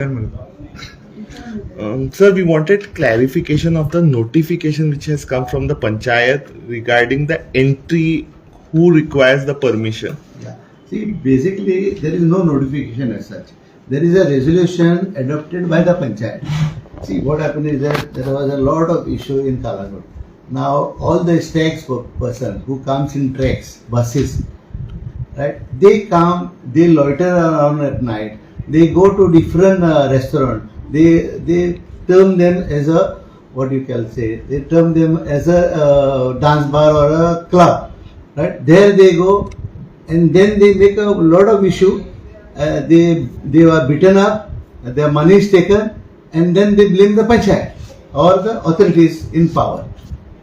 Sir, we wanted clarification of the notification which has come from the panchayat regarding the entry, who requires the permission. Yeah. See, basically, there is no notification as such. There is a resolution adopted by the panchayat. See, what happened is that there was a lot of issue in Kalangot. Now, all the stacks person who comes in tracks, buses, right? They come, they loiter around at night. They go to different restaurants. They term them as a, what you can say, they term them as a dance bar or a club, right? There they go, and then they make a lot of issue. They are beaten up, their money is taken, and then they blame the panchayat or the authorities in power.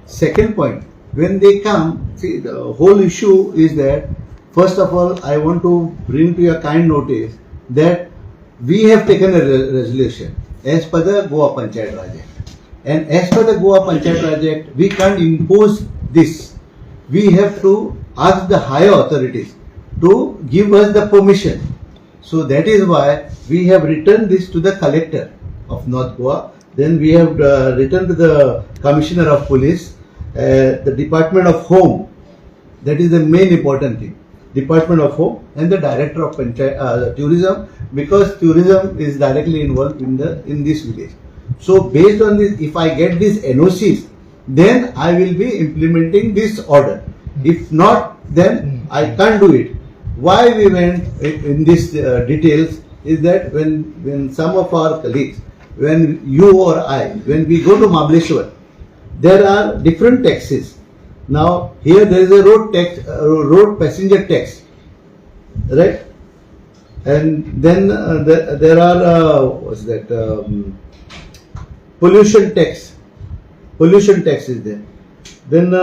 Second point, when they come, see, the whole issue is that, first of all, I want to bring to your kind notice that we have taken a resolution as per the Goa Panchayat Raj Act. And as per the Goa Panchayat Raj Act, we can't impose this. We have to ask the higher authorities to give us the permission. So that is why we have written this to the collector of North Goa. Then we have written to the Commissioner of Police, the Department of Home. That is the main important thing. Department of Home and the Director of Tourism, because tourism is directly involved in this village. So based on this, if I get these NOCs, then I will be implementing this order. If not, then I can't do it. Why we went in this details is that when some of our colleagues, when you or I, when we go to Mahabaleshwar, there are different taxes. Now here there is a road tax, road passenger tax, right? And then there are what's that? Pollution tax. Pollution tax is there. Then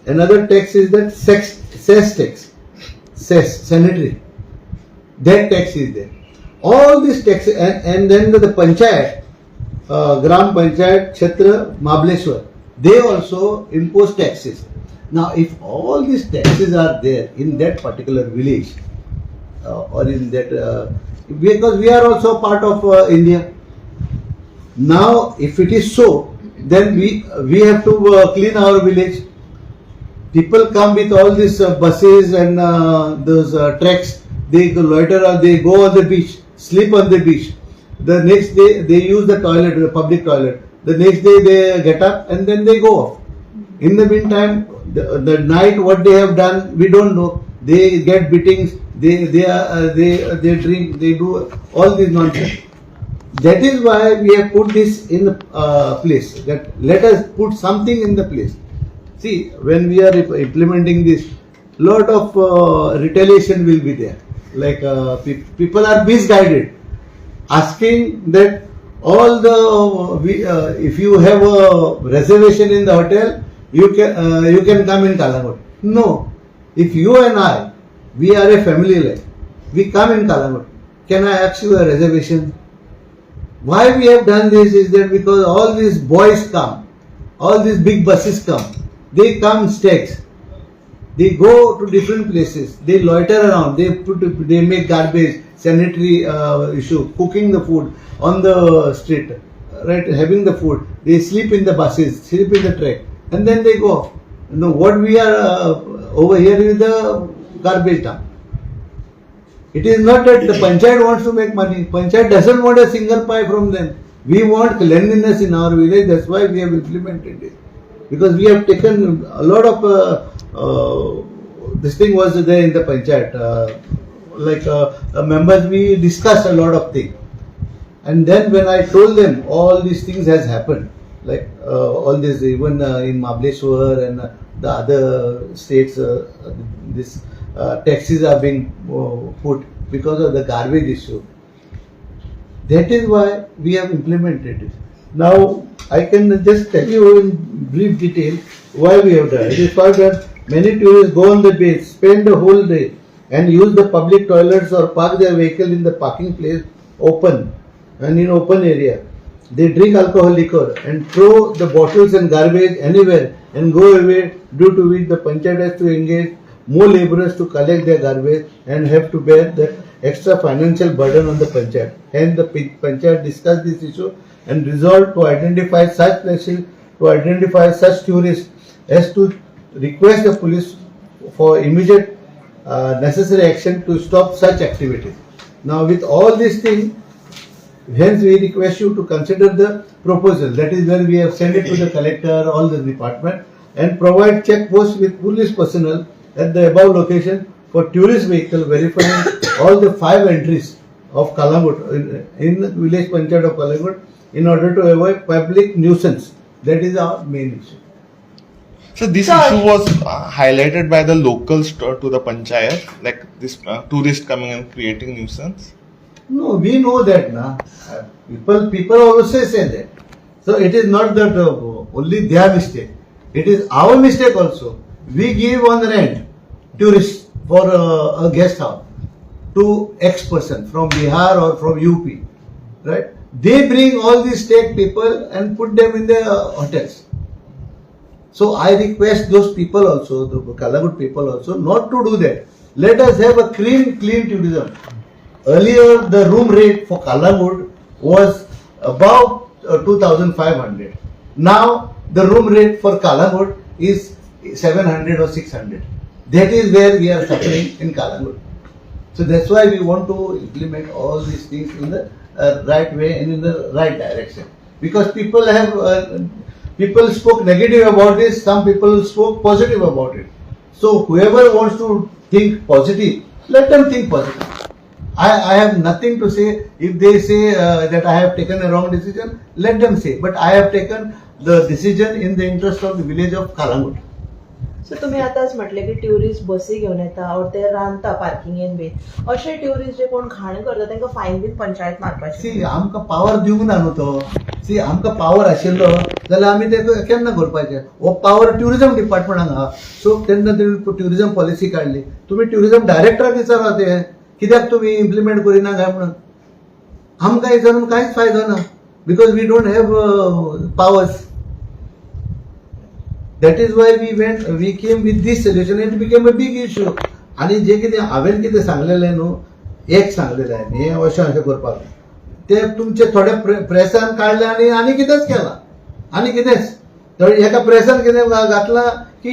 another tax is that cess tax, cess sanitary. That tax is there. All these taxes, and then the panchayat, Gram Panchayat Kshetra Mahabaleshwar, they also impose taxes. Now, if all these taxes are there in that particular village, or in that, because we are also part of India. Now, if it is so, then we have to clean our village. People come with all these buses and those tracks. They loiter, they go on the beach, sleep on the beach. The next day they use the toilet, the public toilet. The next day they get up and then they go off. In the meantime, the night what they have done, we don't know. They get beatings. They drink. They do all this nonsense. That is why we have put this in place. That let us put something in the place. See, when we are implementing this, lot of retaliation will be there. Like people are misguided, asking that all the if you have a reservation in the hotel, you can come in Kalangot. No, if you and I, we are a family life, we come in Kalangot. Can I ask you a reservation? Why we have done this is that because all these boys come, all these big buses come, they come stacks. They go to different places. They loiter around. They make garbage, sanitary issue, cooking the food on the street, right? Having the food. They sleep in the buses, sleep in the track, and then they go off. You know what we are over here is the garbage dump. It is not that the panchayat wants to make money. Panchayat doesn't want a single pie from them. We want cleanliness in our village. That's why we have implemented it. Because we have taken a lot of this thing was there in the panchayat. Members, we discussed a lot of things. And then when I told them all these things has happened, like all this, even in Mahabaleshwar and the other states, this taxes are being put because of the garbage issue. That is why we have implemented it. Now, I can just tell you in brief detail why we have done it. It is found that many tourists go on the beach, spend the whole day and use the public toilets or park their vehicle in the parking place open and in open area. They drink alcohol liquor and throw the bottles and garbage anywhere and go away, due to which the panchayat has to engage more laborers to collect their garbage and have to bear the extra financial burden on the panchayat. Hence, the panchayat discussed this issue and resolved to identify such places, to identify such tourists as to request the police for immediate necessary action to stop such activities. Now, with all these things, hence we request you to consider the proposal. That is where we have sent it to the collector, all the department, and provide check posts with police personnel at the above location for tourist vehicle verifying all the 5 entries of Kalangut in village panchayat of Kalangut in order to avoid public nuisance. That is our main issue. So this Sir. issue was highlighted by the locals to the panchayat, like this tourist coming and creating nuisance. No, we know that na. People also say that. So it is not that only their mistake. It is our mistake also. We give on rent tourists for a guest house to X person from Bihar or from UP, right? They bring all these state people and put them in the hotels. So I request those people also, the Kalangut people also, not to do that. Let us have a clean tourism. Earlier, the room rate for Kalangut was about 2,500. Now, the room rate for Kalangut is 700 or 600. That is where we are suffering in Kalangut. So that's why we want to implement all these things in the right way and in the right direction. Because people have, people spoke negative about this, some people spoke positive about it. So whoever wants to think positive, let them think positive. I have nothing to say. If they say that I have taken a wrong decision, let them say. But I have taken the decision in the interest of the village of Kalangut. सो तुम्ही आताच म्हटले की tourist बसी घेऊन येता और ते रांदता पार्किंगेन बी अशे ट्युरिस्ट जे कोण घाण करता तांकां फायन बीन पंचायत मारपाची सी आमकां पावर दिवंक ना न्हू तो. सी आमकां पावर आशिल्लो जाल्यार आमी ते केन्ना करपाचें. हो पावर ट्युरिजम डिपार्टमेंटाक आहा. सो तेन्ना तेणी ट्युरिजम पॉलिसी काडली. तुमी ट्युरिजम डायरेक्टराक विचारा ते कित्याक तुमी इम्प्लिमेंट करिना काय म्हणून. आमकां विचारून कांयच फायदो ना. Because we don't have powers. That is why we came with this solution. It became a big issue. आणि जे कितें हांवें कितें सांगलेलें न्हू, एक सांगलेलें हांवें हें अशें करपाक. ते तुमचे थोडे प्रेसान काडले आनी कितेंच केलां. आनी कितेंच. थोडे एका प्रेसान कितें घातलां की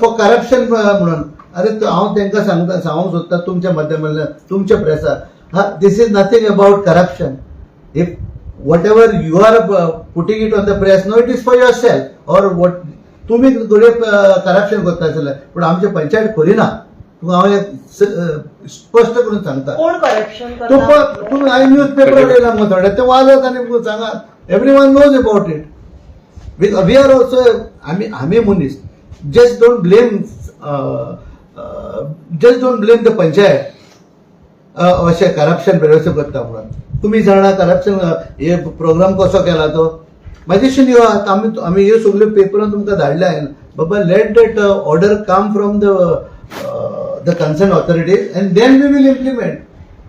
फॉर करप्शन म्हणून. अरे हांव तांकां सांगूंक सोदता तुमच्या माध्यमांतल्यान तुमच्या प्रेसार. This is nothing about corruption. If whatever you are putting it on the press, no it is for yourself or what तुम्ही थोडे करप्शन करता आसले पण आमचे पंचायत करिना. तुका हांव स्पश्ट करून सांगता. कोण करप्शन करता तुम्ही हांवें न्यूज पेपर येयला मग थोडे ते वाजत आनी सांगात. Everyone knows about it. We are also आमी मनीस. Just don't blame the panchayat अशें करप्शन बेरोसे करता म्हणून. तुम्ही जाणा करप्शन हे प्रोग्राम कसो केला तो. मॅजिशियन यो आम्ही ह्यो सगळ्यो पेपरान तुमकां धाडल्या बाबा let that order come from the concern authorities and then we will implement.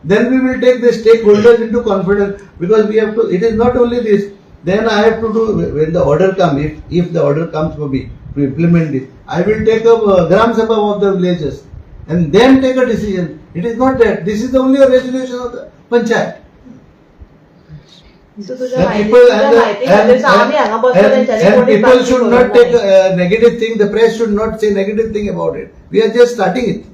Then we will take the stakeholders into confidence because we have to. It is not only this. Then I have to do when the order come if the order comes for me to implement this. I will take a gram sabha of the villages and then take a decision. It is not that. This is only a resolution of the panchayat. So तुझ्या And माहिती people आम्ही हांगा बसलो तेंच्यांनी and कोणी people should बातमी not करूंक take ना. negative thing. The press should not say negative thing about it. We are just starting it.